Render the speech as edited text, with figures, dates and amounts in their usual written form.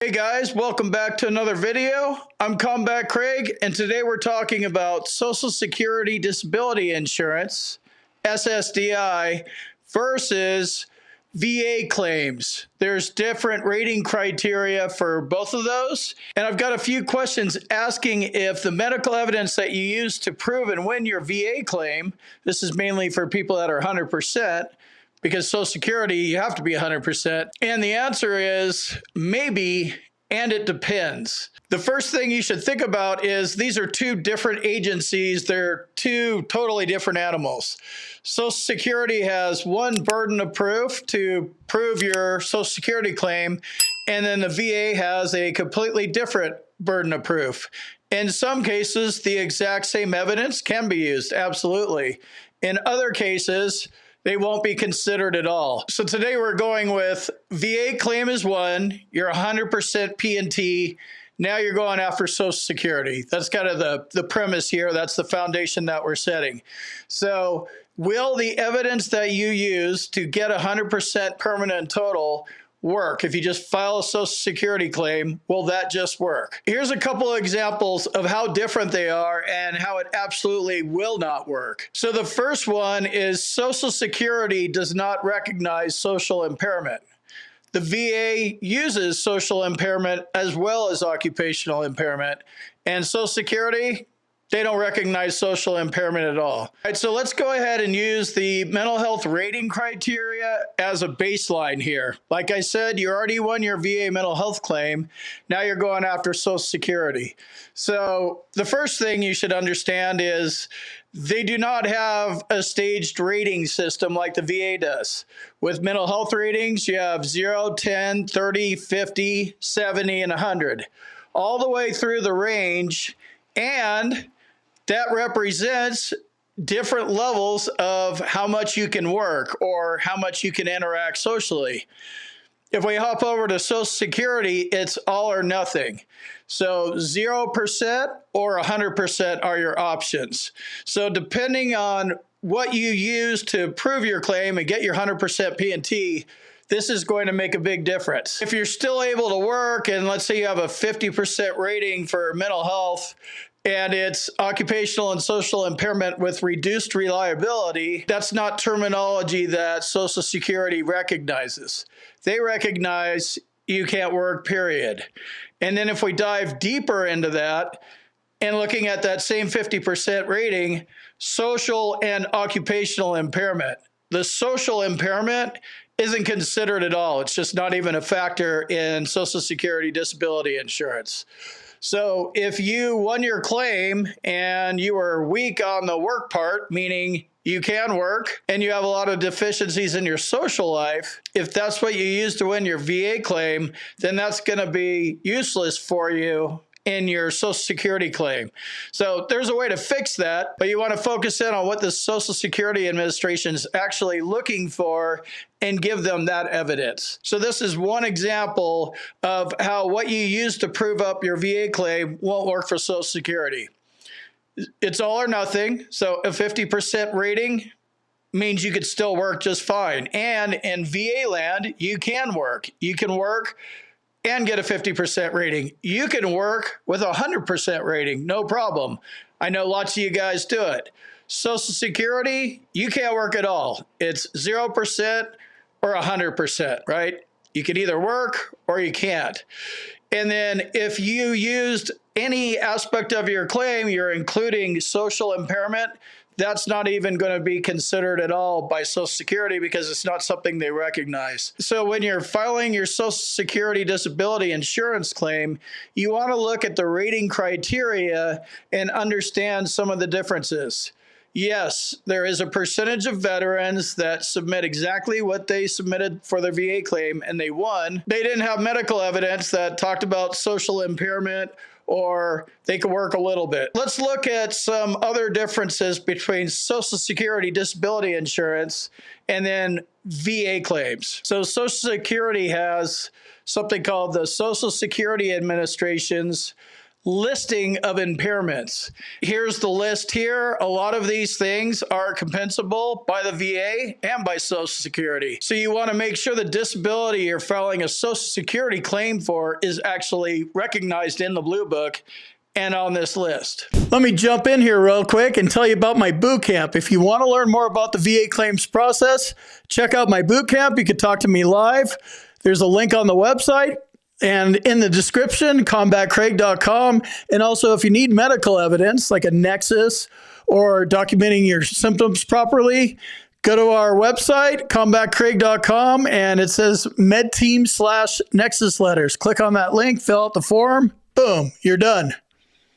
Hey guys, welcome back to another video. I'm Combat Craig, and today we're talking about Social Security Disability Insurance, SSDI, versus VA claims. There's different rating criteria for both of those, and I've got a few questions asking if the medical evidence that you use to prove and win your VA claim, this is mainly for people that are 100%, because Social Security, you have to be 100%. And the answer is maybe, and it depends. The first thing you should think about is these are two different agencies. They're two totally different animals. Social Security has one burden of proof to prove your Social Security claim, and then the VA has a completely different burden of proof. In some cases, the exact same evidence can be used, absolutely. In other cases, they won't be considered at all. So today we're going with VA claim is one, you're 100% P&T, now you're going after Social Security. That's kind of the premise here. That's the foundation that we're setting. So will the evidence that you use to get 100% permanent total work? If you just file a Social Security claim, will that just work? Here's a couple of examples of how different they are and how it absolutely will not work. So the first one is Social Security does not recognize social impairment. The VA uses social impairment as well as occupational impairment, and Social Security, they don't recognize social impairment at all. All right, so let's go ahead and use the mental health rating criteria as a baseline here. Like I said, you already won your VA mental health claim. Now you're going after Social Security. So the first thing you should understand is they do not have a staged rating system like the VA does. With mental health ratings, you have 0, 10, 30, 50, 70, and 100. All the way through the range, and that represents different levels of how much you can work or how much you can interact socially. If we hop over to Social Security, it's all or nothing. So 0% or 100% are your options. So depending on what you use to prove your claim and get your 100% P&T, this is going to make a big difference. If you're still able to work, and let's say you have a 50% rating for mental health, and it's occupational and social impairment with reduced reliability, that's not terminology that Social Security recognizes. They recognize you can't work, period. And then if we dive deeper into that, and looking at that same 50% rating, social and occupational impairment. The social impairment isn't considered at all. It's just not even a factor in Social Security disability insurance. So if you won your claim and you were weak on the work part, meaning you can work and you have a lot of deficiencies in your social life, if that's what you use to win your VA claim, then that's going to be useless for you in your Social Security claim. So there's a way to fix that, but you want to focus in on what the Social Security Administration is actually looking for and give them that evidence. So this is one example of how what you use to prove up your VA claim won't work for Social Security. It's all or nothing. So a 50% rating means you could still work just fine. And in VA land, you can work. You can work and get a 50% rating. You can work with a 100% rating, no problem. I know lots of you guys do it. Social Security, you can't work at all. It's 0% or 100%, right? You can either work or you can't. And then if you used any aspect of your claim, you're including social impairment, that's not even going to be considered at all by Social Security because it's not something they recognize. So when you're filing your Social Security disability insurance claim, you want to look at the rating criteria and understand some of the differences. Yes, there is a percentage of veterans that submit exactly what they submitted for their VA claim and they won. They didn't have medical evidence that talked about social impairment or they could work a little bit. Let's look at some other differences between Social Security disability insurance and then VA claims. So Social Security has something called the Social Security Administration's listing of impairments. Here's the list here. A lot of these things are compensable by the VA and by Social Security. So you want to make sure the disability you're filing a Social Security claim for is actually recognized in the Blue Book and on this list. Let me jump in here real quick and tell you about my boot camp. If you want to learn more about the VA claims process, check out my boot camp. You can talk to me live. There's a link on the website and in the description, combatcraig.com. And also, if you need medical evidence like a nexus or documenting your symptoms properly, go to our website, combatcraig.com, and it says medteam/nexus letters. Click on that link, fill out the form, boom, you're done.